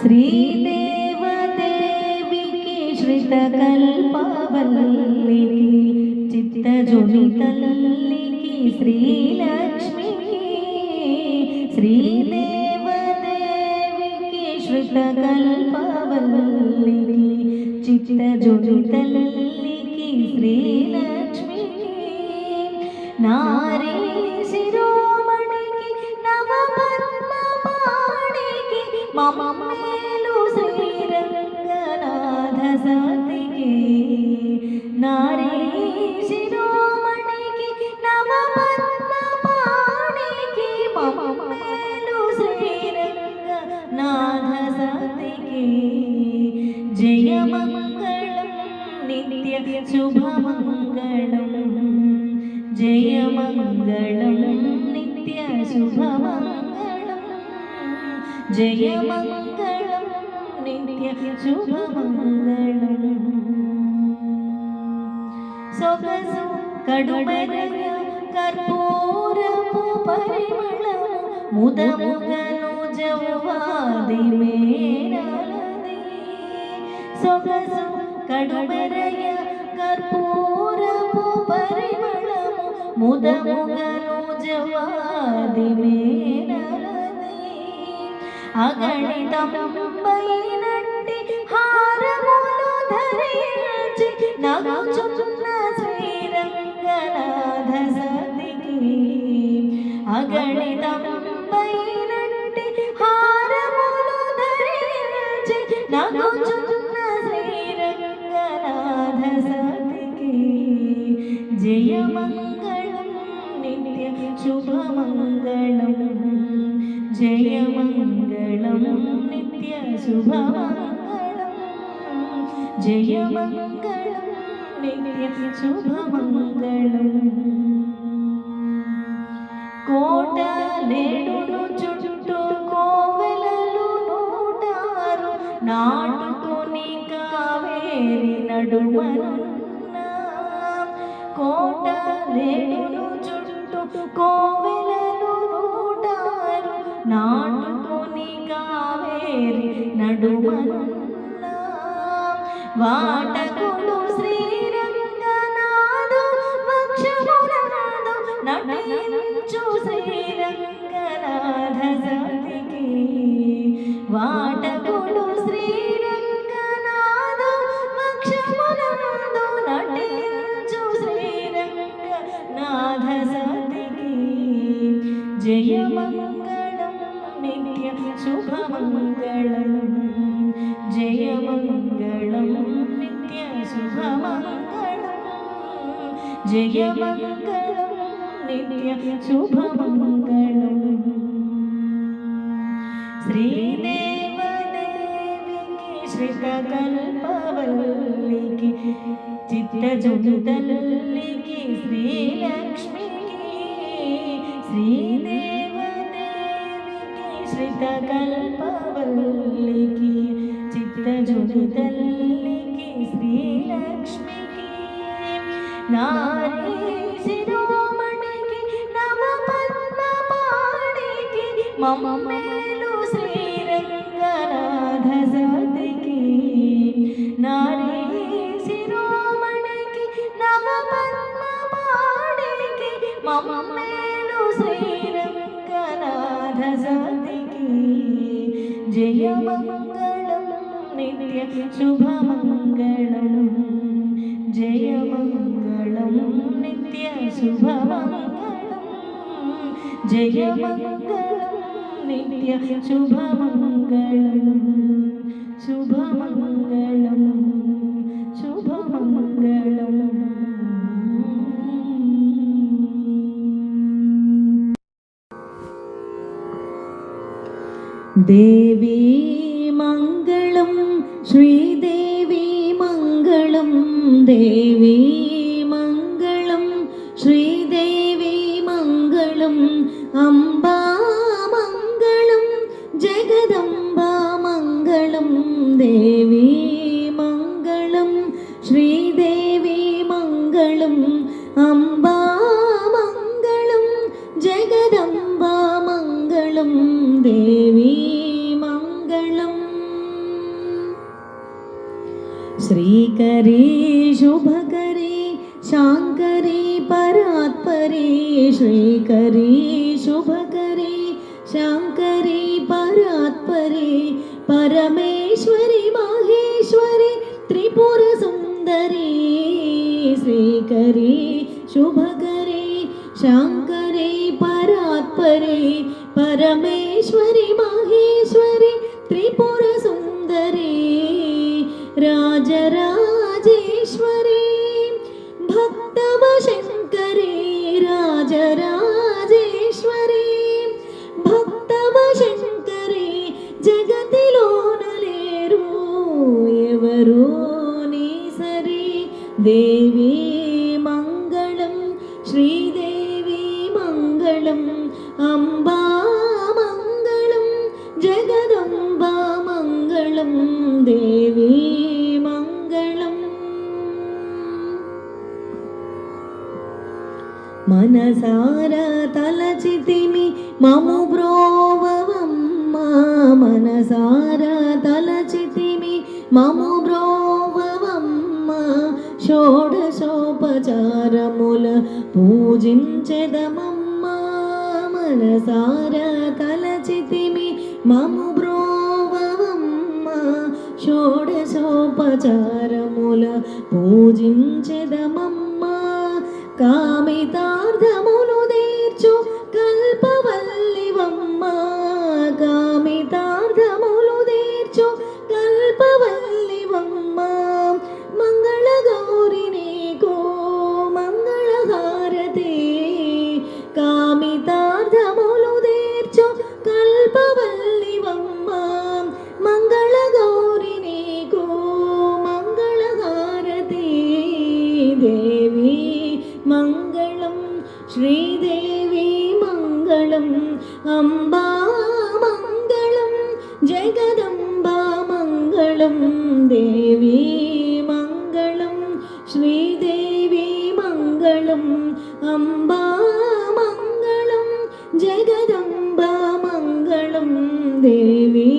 శ్రీదేవదేవికి శ్రితకల్పవల్లికి చిత్తజుని తల్లికి శ్రీలక్ష్మికి శ్రీదేవదేవికి శ్రితకల్పవల్లికి చిత్తజుని తల్లికి శ్రీలక్ష్మికి నారీ శిరోమణికి నవపద్మపాణికి మమమేలు శ్రీరంగనాథ సతికి నారీ శిరోమణికి నవపద్మపాణికి మమమేలు శ్రీరంగనాథ సతికి జయమంగళం నిత్య శుభమంగళం జయమంగళం నిత్య శుభమంగళం జయమంగళం నిత్య శుభమంగళం సొగసు కడుమరయ కర్పూరపు పరిమళము ముదముగను జవ్వాది మేనలది సొగసు కడుమరయ కర్పూరపు పరిమళము ముదముగను జవ్వాది మేనలది అగణితమైనట్టి హారములు ధరించి నగుచున్న శ్రీరంగనాథ సతికి అగణితమైనట్టి హారములు ధరించి నగుచున్న శ్రీరంగనాథ సతికి జయమంగళం నిత్య శుభమంగళం జయమంగళం నిత్య శుభమంగళం జయమంగళం నిత్య శుభమంగళం కోట నేడును చుట్టూ కోవెలలు 106 నాటుకొని కావేరి నడుమనున్న కోట నేడును చుట్టూ కోవెలలు 106 నాటుకొని కావేరి నడుమనున్న వాటకుడు శ్రీరంగనాథు వక్షమునందు నటించు శ్రీరంగనాథ సతికి వాటకుడు శ్రీరంగనాథు వక్షమునందు నటించు శ్రీరంగనాథ సతికి జయమంగళం నిత్య శుభమంగళం జయమంగళం నిత్య శుభమంగళం జయమంగళం నిత్య శుభమంగళం శ్రీదేవదేవికి శ్రితకల్పవల్లికి చిత్తజుని తల్లికి శ్రీలక్ష్మికి శ్రీదేవదేవికి శ్రితకల్పవల్లికి చిత్తజుని తల్లికి శ్రీలక్ష్మికి నారీ శిరోమణికి నవపద్మపాణికి మమమేలు శ్రీరంగనాథ సతికి నారీ శిరోమణికి నవపద్మపాణికి మమమేలు శ్రీరంగనాథ సతికి జయమంగళం నిత్య శుభమంగళం జయమంగళం నిత్య శుభమంగళం జయమంగళం నిత్య శుభమంగళం శుభమంగళం శుభమంగళం దేవీ మంగళం శ్రీదేవి మంగళం దేవీ మంగళం శ్రీదేవి మంగళం అంబా మంగళం జగదంబా మంగళం దేవీ మంగళం శ్రీదేవి మంగళం అంబా మంగళం జగదంబా మంగళం దేవీ మంగళం श्रीकरी शुभकरी शांकरी परात्परी श्रीकरी शुभकरी शांकरी परात्परी परमेश्वरी माहेश्वरी त्रिपुर सुंदरी श्रीकरी शुभकरी शांकरी परात्परी परमेश्वरी माहेश्वरी त्रिपुर सुंदरी राजराजेश्वरी भक्तवशंकरी राजराजेश्वरी भक्तवशंकरी जगतिलोनलेरू एवरू नी सरी देवी मंगलम श्रीदेवी मंगलम अंबा मंगलम जगदंबा मंगलम देवी मंगलम मनसारा तलचितिमि ममु ब्रोववम्मा मनसारा तलचितिमि ममु ब्रोववम्मा షోడశోపచారముల పూజించెదమమ్మా మనసారా తలచితిమి మము బ్రోవవమ్మా షోడశోపచారముల పూజించెదమమ్మా కామితార్థములు తీర్చు కల్పవల్లివమ్మా కామితార్థములు తీర్చు కల్పవల్లివమ్మా మంగళ గౌరి నీకో మంగళ హారతి కామితార్థములు తీర్చు కల్పవల్లివమ్మా మంగళ గౌరి నీకో మంగళ హారతి దేవి మంగళం శ్రీదేవి మంగళం అంబా మంగళం జగదంబా మంగళం దేవి మంగళం శ్రీదేవి మంగళం అంబా మంగళం జగదంబా మంగళం దేవి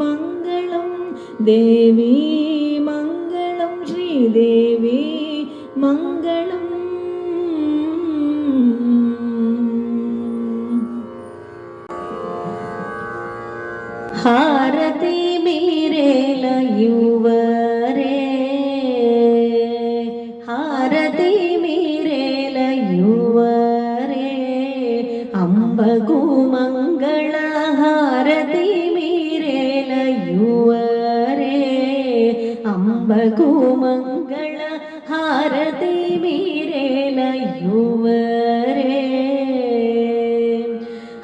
మంగళం దేవి మంగళం శ్రీదేవి మంగళం హారతి మీరేల యువరే హారతి మీరేల యువరే అంబకు మంగళ హారతి మీరేల యువరే అంబకు మంగళ హారతి మీరేల యువరే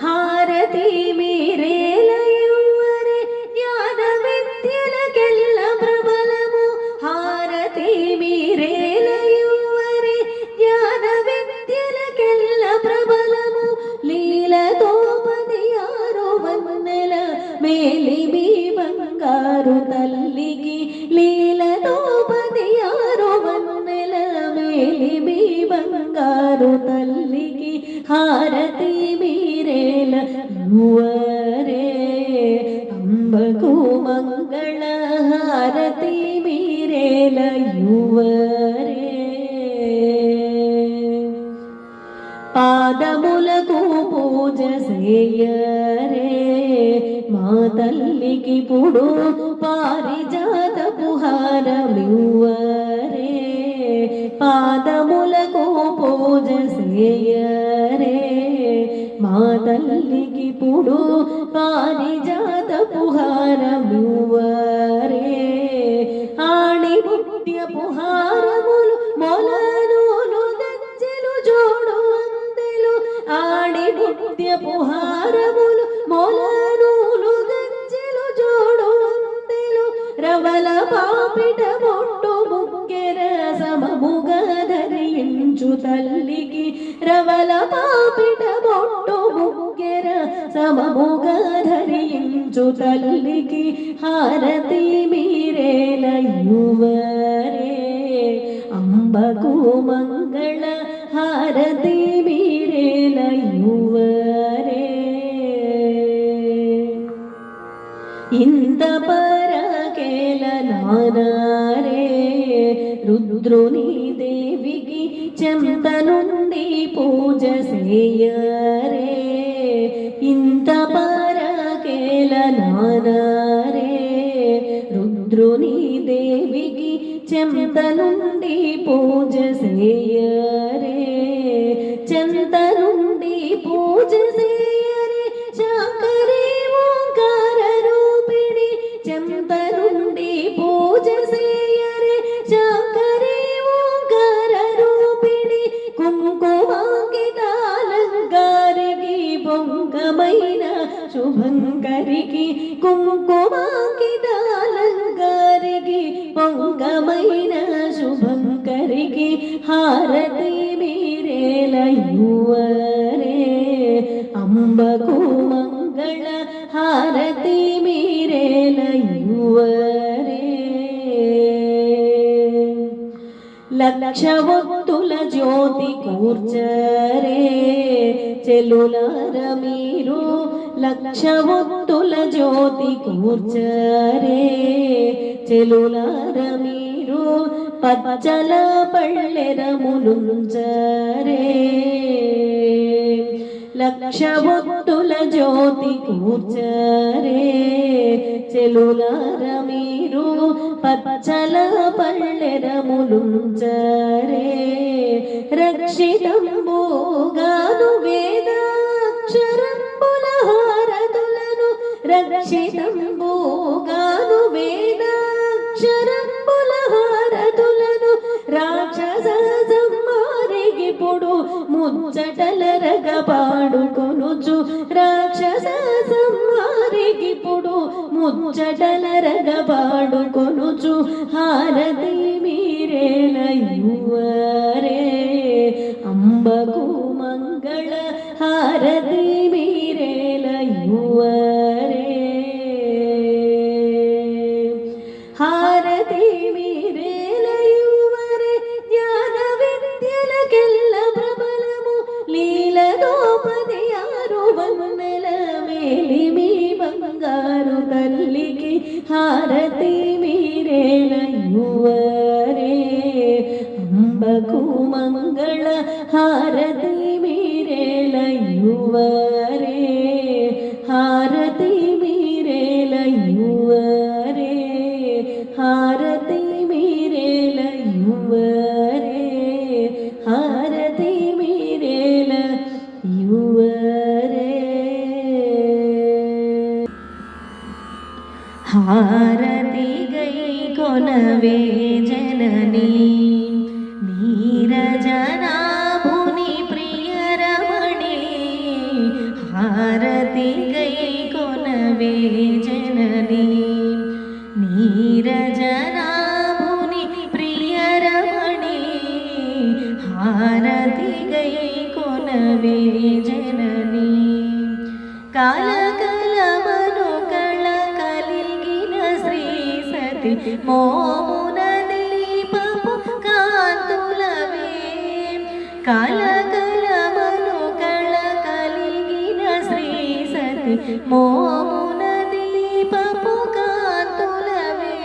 హారతి మీరేల యువరే జ్ఞాన విద్యలకెల్ల ప్రబలము హారతి మీరేల యువరే జ్ఞాన విద్యలకెల్ల ప్రబలము లీలతో పదియారు వన్నెల మేలిమి బంగారు తల్లికి లీలతో పదియారు వన్నెల మేలిమి బంగారు తల్లికి హారతి మీరేల యువరే అంబకు మంగళ హారతి మీరేల యువరే పాదములకు పూజ చేయరే మా తల్లికి పుడు పారిజాతపు హారమివ్వరే పాదములకు పూజ చేయరే మా తల్లికి పుడు పారిజాతపు హారమివ్వరే ఆణి ముత్యపు హారములు మొలనూలు గజ్జెలు జోడు అందెలు ఆణి ముత్యపు హారములు మొలనూలు గజ్జెలు జోడు అందెలు రవల పాపిట బొట్టు ముక్కెర సమముగా ధరించు తల్లికి రవల పాపిట బొట్టు ముక్కెర సమముగా ధరించు తల్లికి హారతి మీరేల యువరే అంబకు మంగళ హారతి మీరేల యువరే ఇంత పరకేల నానారే రుద్రుని దేవికి చెంత నుండి పూజ చేయరే ఇంత పరకేల నానారే రుద్రుని దేవికి చెంత నుండి పూజ చేయరే చెంత నుండి పూజ చేయరే శాంకరి ఓంకార రూపిణి చెంత నుండి పూజ చేయరే శాంకరి ఓంకార రూపిణి కుంకుమాంకితాలంకారికి పొంగమైన శుభంకరికి కుంకుమాంకితాలంకారికి పొంగమైన శుభంకరికి హారతి మీరేలయువరే అంబకు మంగళ హారతి మీరేలయువరే లక్ష ఒత్తుల జ్యోతి కూర్చరే చెలులార మీరు లక్ష ఒత్తుల జ్యోతి కూర్చరే చెలులార మీరు పచ్చల పళ్ళెరములుంచరే లక్ష ఒత్తుల జ్యోతి కూర్చరే చెలులార మీరు పచ్చల పళ్ళెరములుంచరే రక్షితంబుగాను వేదాక్షరంబుల హారతులను రక్షితంబుగాను వేదాక్షరంబుల హారతులను రాక్షస సంహారిగిపుడు ముచ్చటలరగ పాడుకొనుచు రాక్షస సంహారిగిపుడు ముచ్చటలరగ పాడుకొనుచు హారతి మీరేలయువరే అంబకు మంగళ హారతి మీరేలయువరే హారతి మీరేలయువరే జ్ఞాన విద్యలకెల్ల ప్రబలము లీలదోపది ఆరు వందల మేలిమి బంగారు తల్లికి హారతి మీరేలయువరే అంబకు మంగళ హారతి మీరేలయువరే హారతి మీరేలయువరే హారతి మీరేలయువరే హారతి మీరేలయువరే హారతి గై కొనవే జననీ నీరజనాభుని ప్రియరమణి హారతి గై కొనవే జననీ నీరజనాభుని ప్రియరమణి హారతి గై కొనవే జననీ కాలకలమను కళ కలిగిన శ్రీ సతి మోమున దీపపు కాంతులవే కాలకలమను కళ కలిగిన శ్రీ సతి మోమున దీపపు కాంతులవే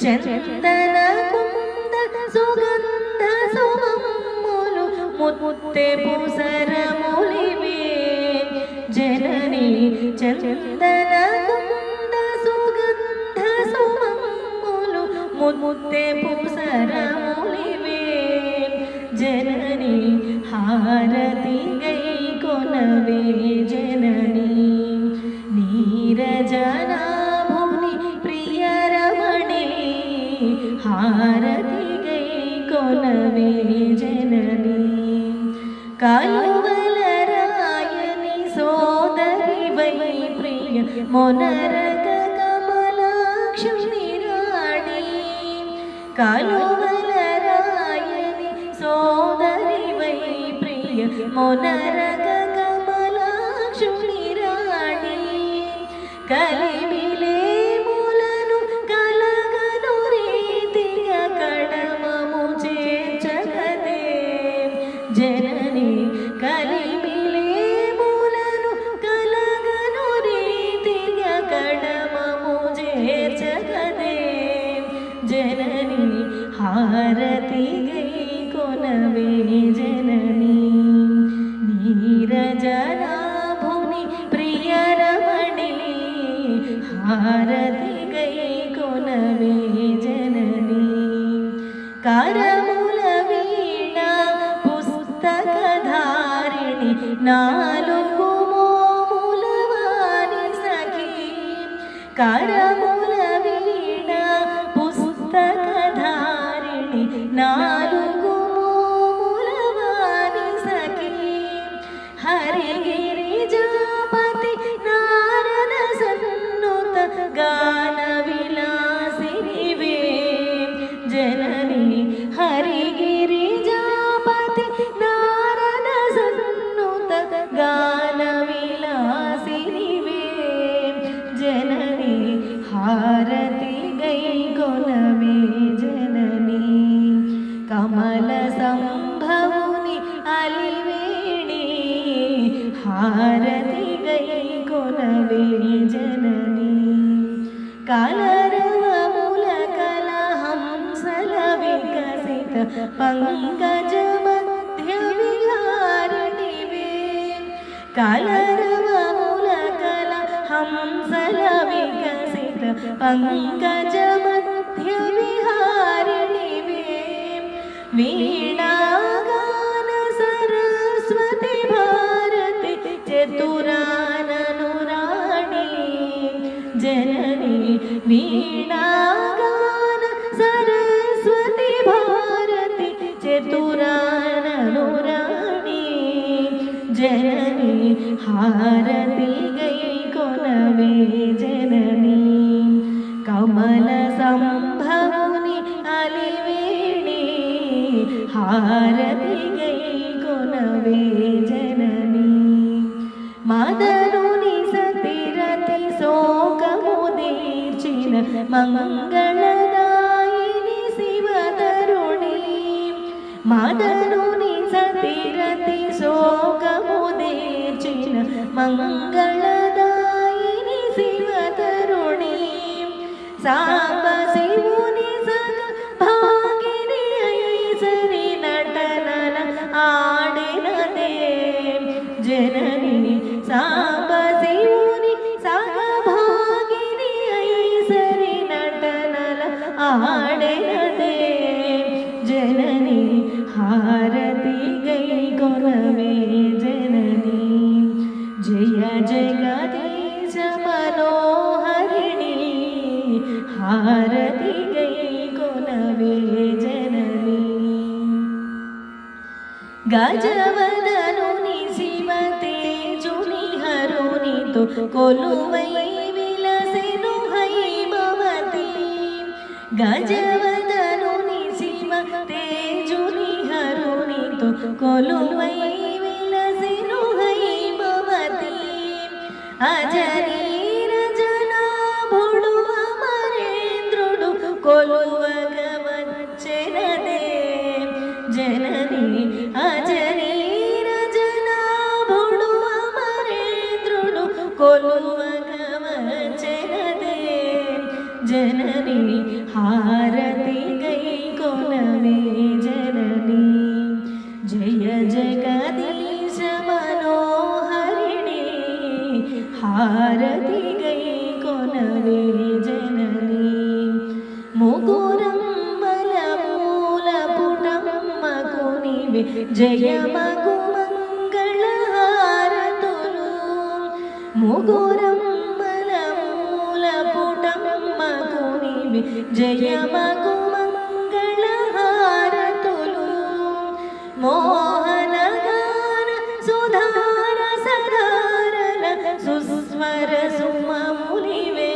చందన కుంద సుగంధ సుమమ్ములు ముత్తె పుసరములివే జననీ చందన కుంద సుగంధ సుమమ్ములు ముత్తె పుసరములివే జననీ హారతి గై కొనవే జననీ నీరజనాభుని ప్రియరమణి హారతి గై కొనవే జననీ కాలువలరాయని సోదరి వై ప్రియ మొనరగ కమలాక్షుని రాణి కాలువలరాయని సోదరి వై ప్రియ మొనరగ కమలాక్షుని రాణి కలిమిలే మూలను కలగను రీతియ కడమము చేర్చగదే జననీ కలిమిలే మూలను కలగను రీతియ కడమము చేర్చగదే జననీ हारति गै कोनवे जननी नीरजनाभुनि प्रियरमणि हारति गै कोनवे जननी करमुल वीणा पुस्तकधारिणि नालुगु मोमुलवानि सखी करमुल वीणा पुस्तकधारिणि नालुगु मोमुलवानि सखी हरिगिरिजापति नारद सन्नुत गान विलासिनिवे जननी हरिगिरिजापति नारद सन्नुत गान विलासिनिवे जननी हारति गै कोनवे जननी कमल संभवुनि अलिवेणि हारति गै कोनवे जननी कालरवमुलकल हंसल विकसित पंकज मध्य विहारिणिवे कालरवमुलकल हंसल विकसित पंकज मध्य विहारिणिवे वीणागान सरस्वती भारती चतुराननुराणी जननी वीणागान सरस्वती भारती चतुराननुराणी जननी हारति गै कोनवे जननी कमल संभवुनि अलिवेणि हारति गै कोनवे जननी मदनुनि सतिरति शोकमुदीर्चिन मंगलदायिनि शिवतरुणी मदनुनि सतिरति शोकमुदीर्चिन मंगलदायिनि शिवतरुणी सांब शिवुनि सग भागिनि ऐसरि नटनन आडिनदे जननी सांब शिवुनि सग भागिनि ऐसरि नटनन आडिनदे जननी हारति गै कोनवे जननी जय जगदीश मनोहरिणी हारति गै कोनवे जननी गजवदनुनि शिव तेजुनि हरुनि तो कोलुवै विलसेनु हैमवती गजवदनुनि शिव तेजुनि हरुनि तो कोलुवै विलसेनु हैमवती अजनीरजनाभुडु अमरेन्द्रुडु कोलुवग वच्चेनदे जननी अजनीरजनाभुडु अमरेन्द्रुडु कोलुवग वच्चेनदे जननी हारति गै कोनवे जननी जय जगदीश मनोहरिणी हारति गै कोनवे जननी मुगुरम्बलमूलपुटम्मकुनिवे जयमगु मंगलहारतुलु मुगुरम्बलमूलपुटम्मकुनिवे जयमगु मंगलहारतुलु मोहनगान सुधार सधारल सुस्वर सुममुनिवे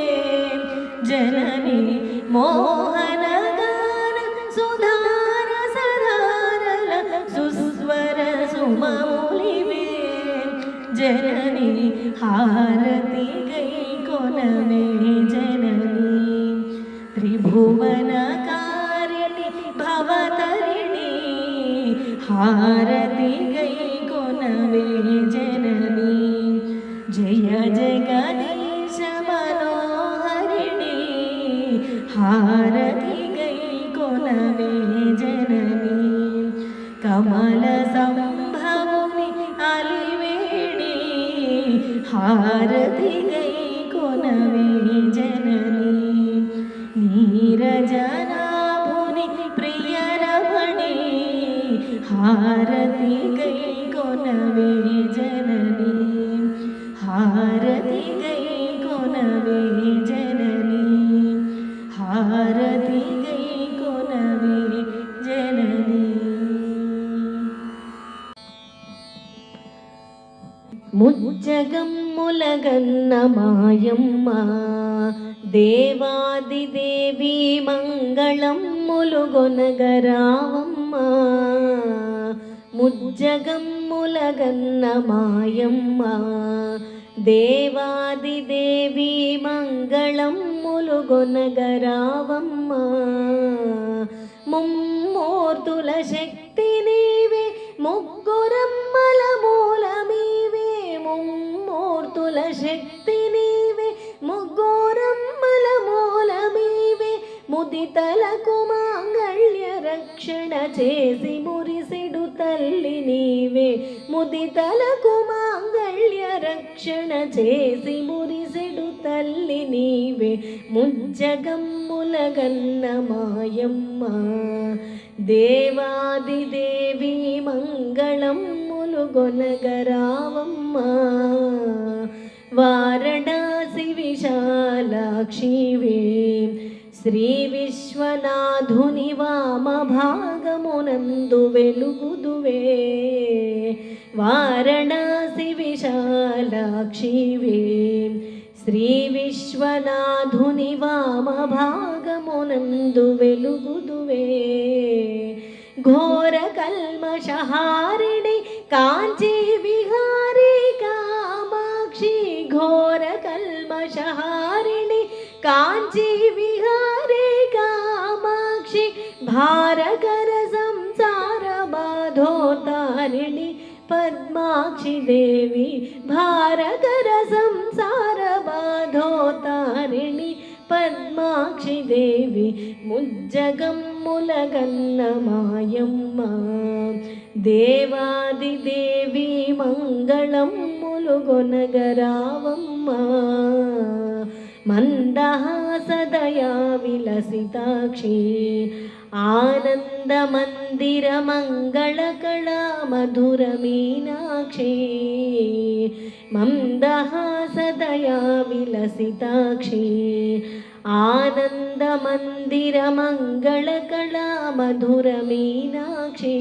जननी मोहनगान सुधार सधारल सुस्वर सुममुनिवे जननी हारति गै कोनवे जननी त्रिभुवनकारिणि भवतरिणि हारति गै कोनवे जननी जय जगदीश मनोहरिणी हारति गै कोनवे జననీ కమల సంభవుని అలివేణి హారతి గై కొనవే జననీ నీరజనాభుని ప్రియరమణి హారతి గై కొనవే జననీ హారతి గై కొనవే జననీ హారతి గై కొనవే జననీ ముజ్జగమ్ములగన్న మాయమ్మ దేవాదిదేవి మంగళమ్ములు గొనగరావమ్మ ముజ్జగమ్ములగన్న మాయమ్మ దేవాదిదేవి మంగళమ్ములు గొనగరావమ్మ ముమ్మూర్తుల శక్తి నీవే ముగ్గురమ్మల మూలమీవే ముమ్మూర్తుల శక్తి నీవే ముగ్గురమ్మల మూలమీవే ముదితలకు మాంగళ్య రక్షణ చేసి మురిసిడు తల్లి నీవే ముదితలకు మాంగళ్య రక్షణ చేసి మురిసిడు తల్లి నీవే ముజ్జగమ్ములగన్న మాయమ్మ దేవాదిదేవి మంగళమ్ములు గొనగరావమ్మ వారణాసి విశాలాక్షివే శ్రీ విశ్వనాథుని వామ భాగమునందు వెలుగుదువే వారణాసి విశాలాక్షివే శ్రీ విశ్వనాథుని వామ భాగమునందు వెలుగుదువే ఘోర కల్మషహారిణి కాంచీ విహారీ కామాక్షి ఘోర కల్మషహారిణి కాంచీ విహారీ కామాక్షి భారకర సంసార బాధోతారిణి పద్మాక్షి దేవి భారకర సంసార బాధోతారిణి పద్మాక్షి దేవి ముజ్జగమ్ములగన్న మాయమ్మ దేవాదిదేవి మంగళమ్ములు గొనగరావమ్మ మందహాసదయా విలసితాక్షి ఆనంద మందిర మంగళకళా మధుర మీనాక్షి మందహాసదయా విలసితాక్షి ఆనంద మందిర మంగళకళా మధుర మీనాక్షి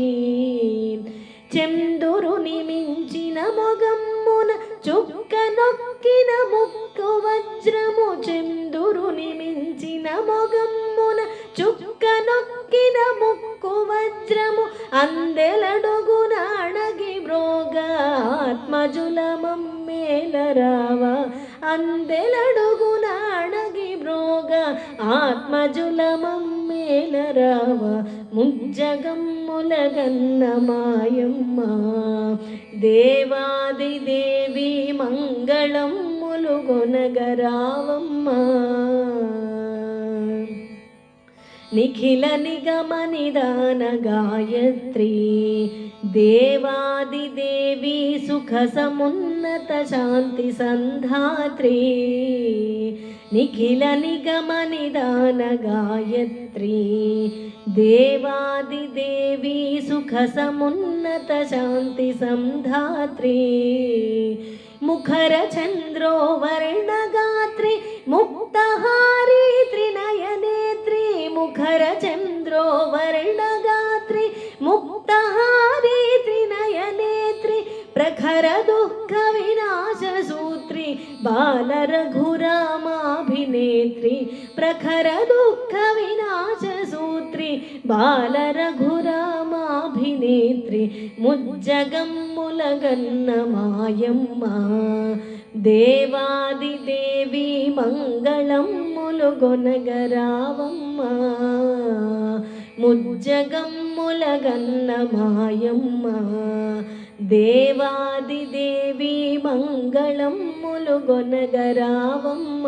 చందురుని మించిన మొగమ్మున చుక్క నొక్కిన ముక్కు వజ్రము చందురుని మించిన మొగమ్మున చుక్క నొక్కిన ముక్కు వజ్రము అందెలడుగున అణగి బ్రోగ ఆత్మజుల మమ్మేలరావ అందెలడుగున అణగి బ్రోగ ఆత్మజుల మమ్మేలరావ ముజ్జగమ్ములగన్న మాయమ్మ దేవాదిదేవి మంగళమ్ములు గొనగరావమ్మ నిఖిల నిగమ నిదాన గాయత్రి దేవాదిదేవి సుఖ సమున్నత శాంతి సంధాత్రి నిఖిల నిగమ నిదాన గాయత్రి దేవాదిదేవి సుఖ సమున్నత శాంతి సంధాత్రి ముఖర చంద్రో వర్ణగాత్రి ముక్తహారీ త్రినయనేత్రి ముఖర చంద్రో వర్ణగాత్రి ముక్తహారీ త్రినయనేత్రి ప్రఖర దుఃఖ వినాశ సూత్రి బాల రఘురామాభినేత్రి ప్రఖర దుఃఖ వినాశ సూత్రి బాల రఘురామాభినేత్రి ముజ్జగమ్ములగన్న మాయమ్మ దేవాదిదేవి మంగళమ్ములు గొనగరావమ్మ ముజ్జగమ్ములగన్న మాయమ్మ దేవాదిదేవి మంగళమ్ములు గొనగరావమ్మ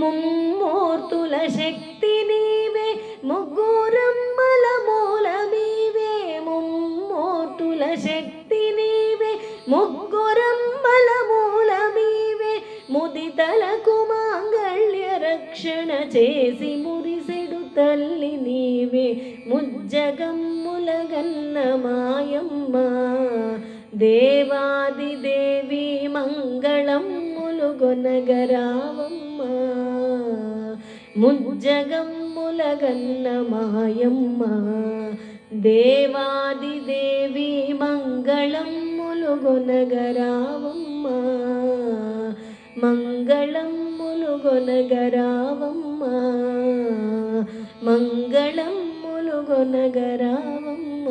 ముమ్మూర్తుల శక్తి నీవే ముగ్గురమ్మల ముగ్గురమ్మల మూలమీవే ముదితలకు మాంగళ్య రక్షణ చేసి మురిసెడు తల్లి నీవే ముజ్జగమ్ముల గన్న మాయమ్మ దేవాది దేవి మంగళమ్ములు గొనగరావమ్మ ముజ్జగమ్ముల గన్న మాయమ్మ దేవాది దేవి మంగళమ్ములు గొనగరావమ్మ మంగళమ్ములు గొనగరావమ్మ మంగళమ్ములు గొనగరావమ్మ.